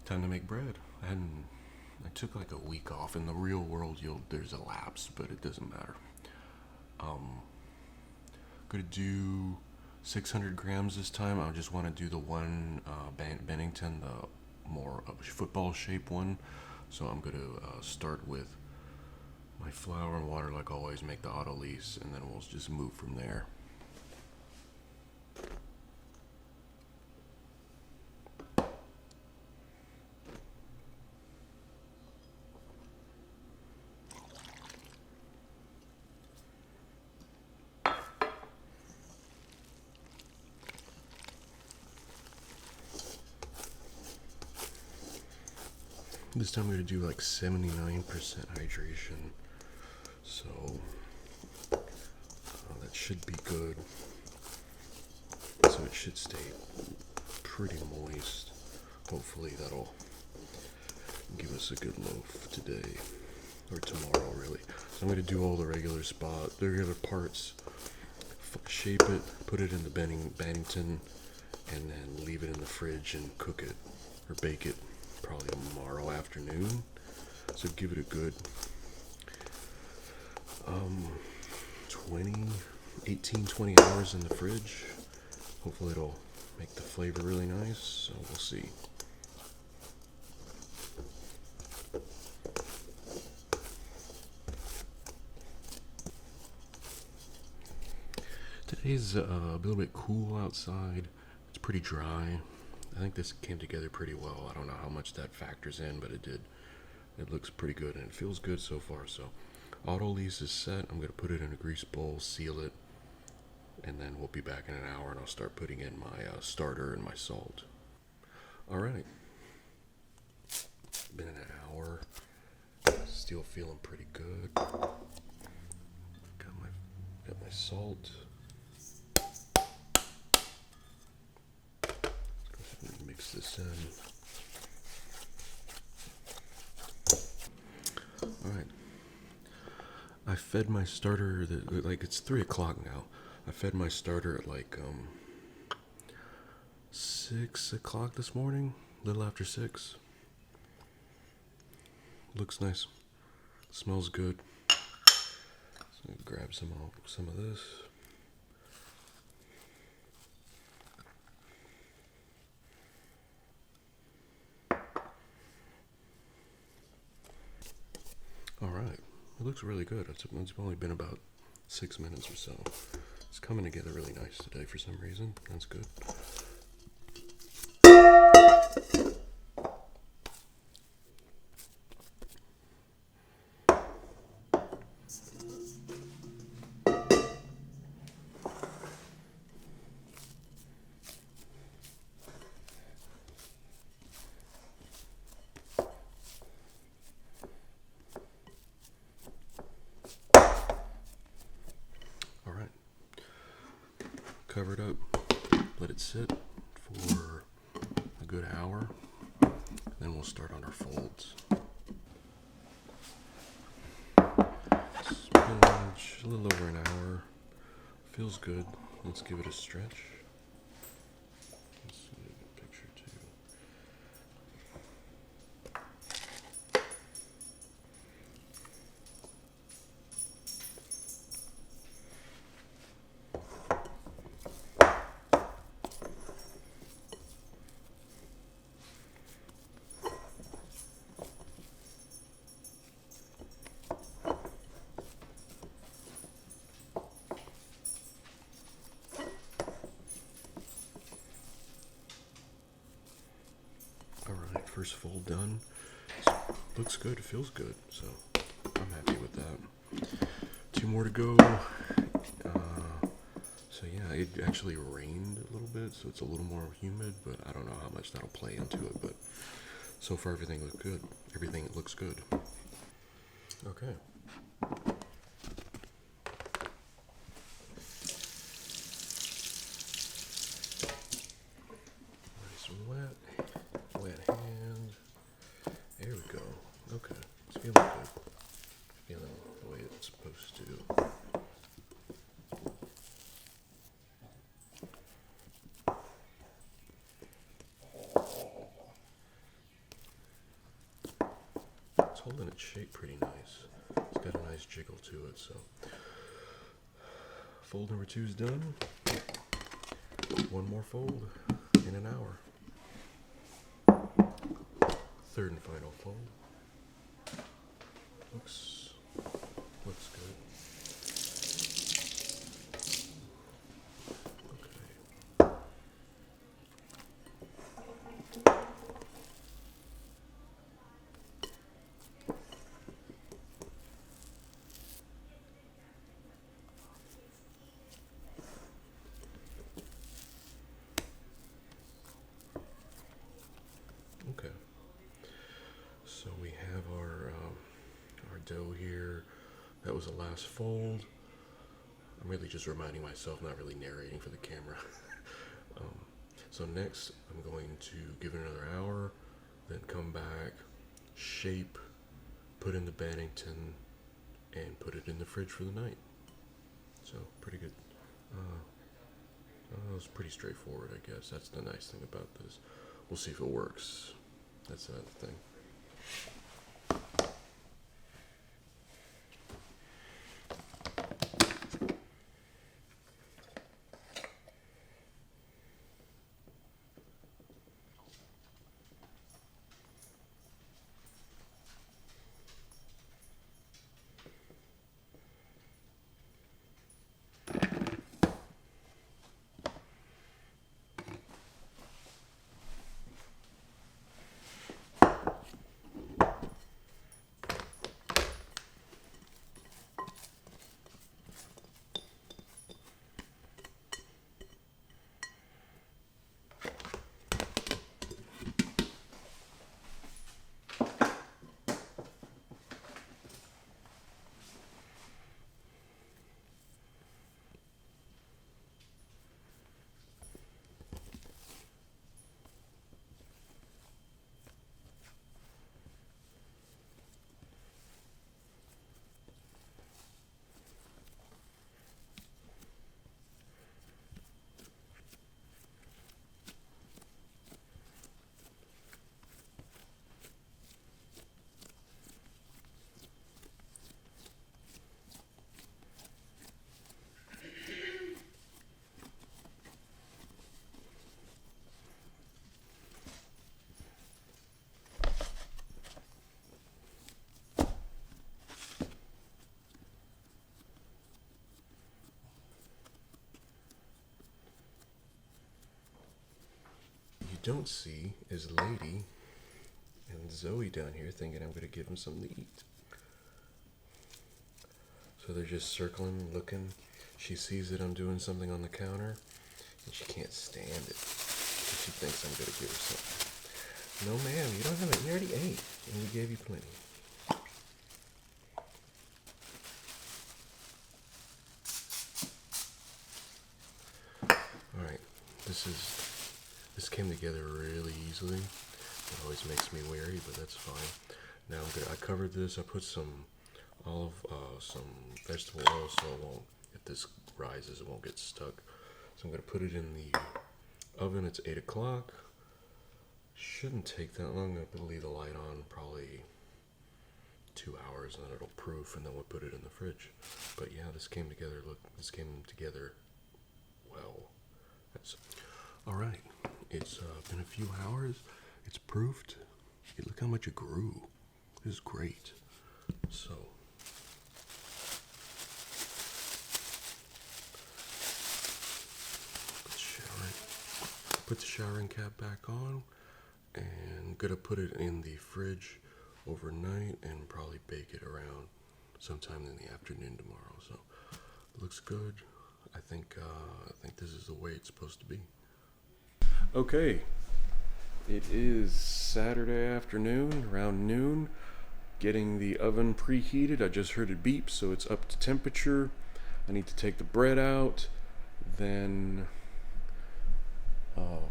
Time to make bread. I took like a week off. In the real world, there's a lapse, but it doesn't matter. Gonna do 600 grams this time. I just want to do the one Bennington, the more football shape one. So I'm gonna start with my flour and water like always. Make the auto lease, and then we'll just move from there. This time I'm going to do like 79% hydration. So that should be good. So it should stay pretty moist. Hopefully that'll give us a good loaf today. Or tomorrow, really. So I'm going to do all the regular parts. Shape it, put it in the Bennington, and then leave it in the fridge and cook it. Or bake it. Probably tomorrow afternoon. So give it a good 20 hours in the fridge. Hopefully it'll make the flavor really nice. So we'll see. Today's a little bit cool outside. It's pretty dry. I think this came together pretty well. I don't know how much that factors in, but it did. It looks pretty good, and it feels good so far. So, auto lease is set. I'm going to put it in a grease bowl, seal it, and then we'll be back in an hour, and I'll start putting in my starter and my salt. All right. Been an hour. Still feeling pretty good. Got my salt. Mix this in. Alright. I fed my starter, it's 3 o'clock now. I fed my starter at 6 o'clock this morning, a little after 6. Looks nice. Smells good. So grab some of this. Alright, it looks really good. It's only been about 6 minutes or so. It's coming together really nice today for some reason. That's good. Cover it up, let it sit for a good hour, then we'll start on our folds. Spinach, a little over an hour, feels good. Let's give it a stretch. Let's see a picture too. First fold done. Looks good, feels good, so I'm happy with that. 2 more to go. So yeah, it actually rained a little bit, so it's a little more humid, but I don't know how much that'll play into it, but so far everything looks good. Everything looks good. Okay. Nice and wet hand. There we go. Okay, it's feeling good. Feeling the way it's supposed to. holding its shape pretty nice. It's got a nice jiggle to it, so. Fold number 2 is done. One more fold in an hour. Third and final fold. Looks good. Okay. So we have our dough here. That was the last fold. I'm really just reminding myself, not really narrating for the camera. So next, I'm going to give it another hour, then come back, shape, put in the Bennington, and put it in the fridge for the night. So pretty good. It was pretty straightforward, I guess. That's the nice thing about this. We'll see if it works. That's another thing. Don't see is Lady and Zoe down here thinking I'm going to give them something to eat. So they're just circling, looking. She sees that I'm doing something on the counter, and she can't stand it. So she thinks I'm going to give her something. No, ma'am, you don't have it. You already ate, and we gave you plenty. All right, this came together really easily. It always makes me wary, but that's fine. Now I covered this. I put some some vegetable oil so it won't, if this rises, it won't get stuck. So I'm gonna put it in the oven. It's 8 o'clock. Shouldn't take that long. I'm gonna leave the light on probably 2 hours, and then it'll proof, and then we'll put it in the fridge. But yeah, this came together. Look, this came together well. All right. It's been a few hours. It's proofed. Hey, look how much it grew. This is great. So, put the showering cap back on, and I'm gonna put it in the fridge overnight and probably bake it around sometime in the afternoon tomorrow. So, it looks good. I think this is the way it's supposed to be. Okay, it is Saturday afternoon, around noon. Getting the oven preheated. I just heard it beep, so it's up to temperature. I need to take the bread out, then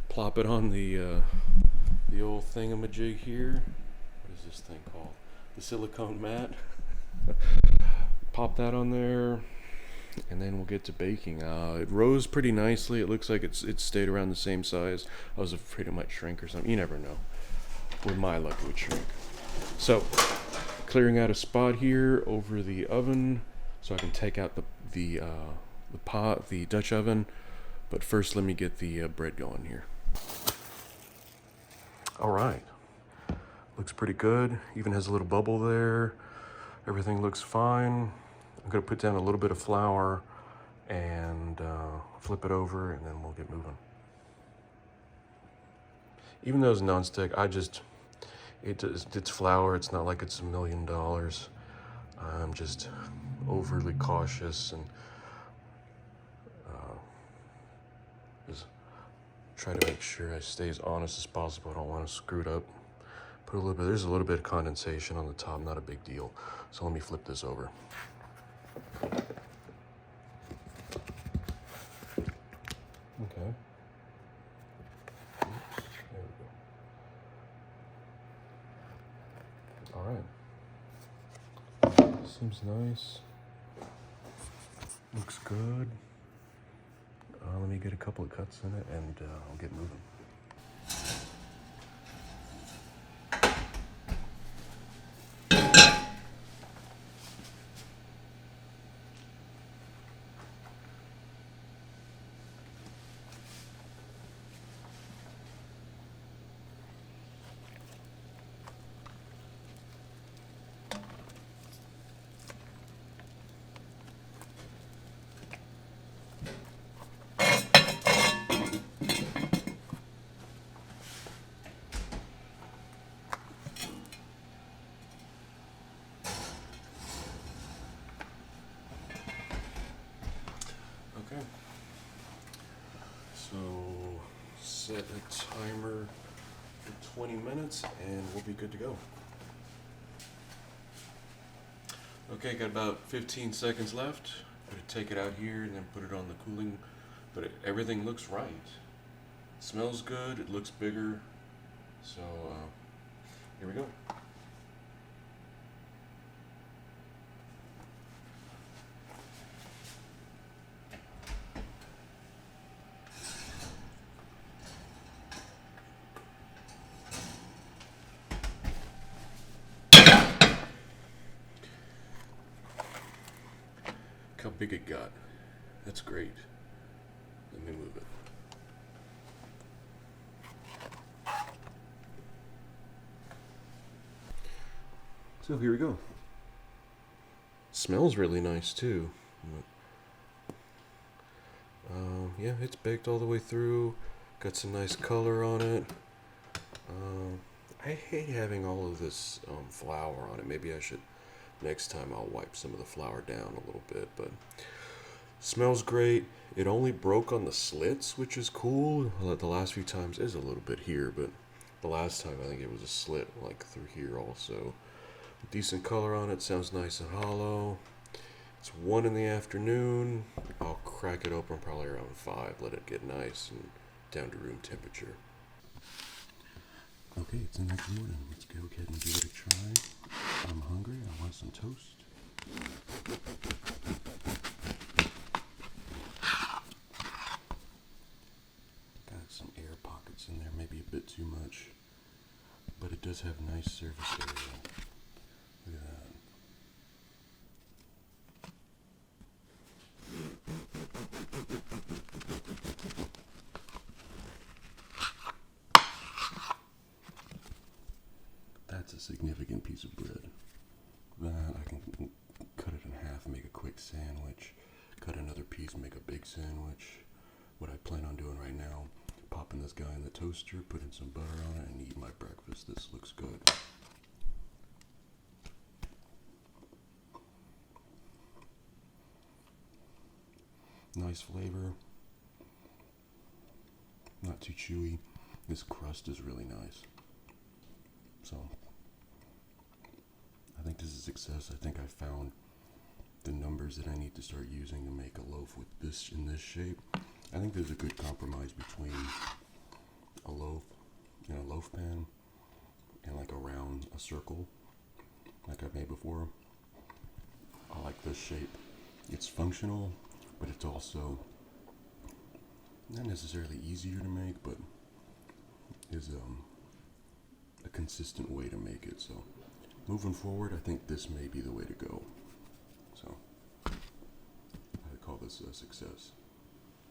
plop it on the old thingamajig here. What is this thing called? The silicone mat. Pop that on there, and then we'll get to baking. It rose pretty nicely. It looks like it stayed around the same size. I was afraid it might shrink or something. You never know. With my luck, it would shrink. So, clearing out a spot here over the oven so I can take out the pot, the Dutch oven. But first, let me get the bread going here. All right, looks pretty good. Even has a little bubble there. Everything looks fine. I'm gonna put down a little bit of flour and flip it over, and then we'll get moving. Even though it's nonstick, it's flour. It's not like it's $1 million. I'm just overly cautious and just try to make sure I stay as honest as possible. I don't want to screw it up. There's a little bit of condensation on the top, not a big deal. So let me flip this over. Okay. Oops, there we go. All right. Seems nice. Looks good. Let me get a couple of cuts in it, and I'll get moving. Okay, so set a timer for 20 minutes and we'll be good to go. Okay, got about 15 seconds left. I'm gonna take it out here and then put it on the cooling, but everything looks right. It smells good, it looks bigger, so here we go. How big it got. That's great. Let me move it. So here we go. Smells really nice too. Yeah, it's baked all the way through. Got some nice color on it. I hate having all of this flour on it. Maybe I should, next time I'll wipe some of the flour down a little bit, but smells great. It only broke on the slits, which is cool. The last few times is a little bit here, but the last time I think it was a slit like through here also. Decent color on it, sounds nice and hollow. It's 1 in the afternoon. I'll crack it open probably around 5, let it get nice and down to room temperature. Okay, it's the next morning. Let's go ahead and give it a try. I'm hungry, I want some toast. Got some air pockets in there, maybe a bit too much, but it does have nice surface area. Look at that. That's a significant piece of bread. That I can cut it in half and make a quick sandwich. Cut another piece and make a big sandwich. What I plan on doing right now, popping this guy in the toaster, putting some butter on it, and eat my breakfast. This looks good. Nice flavor. Not too chewy. This crust is really nice. So, I think this is a success. I think I found the numbers that I need to start using to make a loaf with this in this shape. I think there's a good compromise between a loaf in a loaf pan and like around a circle like I've made before. I like this shape. It's functional, but it's also not necessarily easier to make, but is a consistent way to make it. So moving forward, I think this may be the way to go. So I call this a success.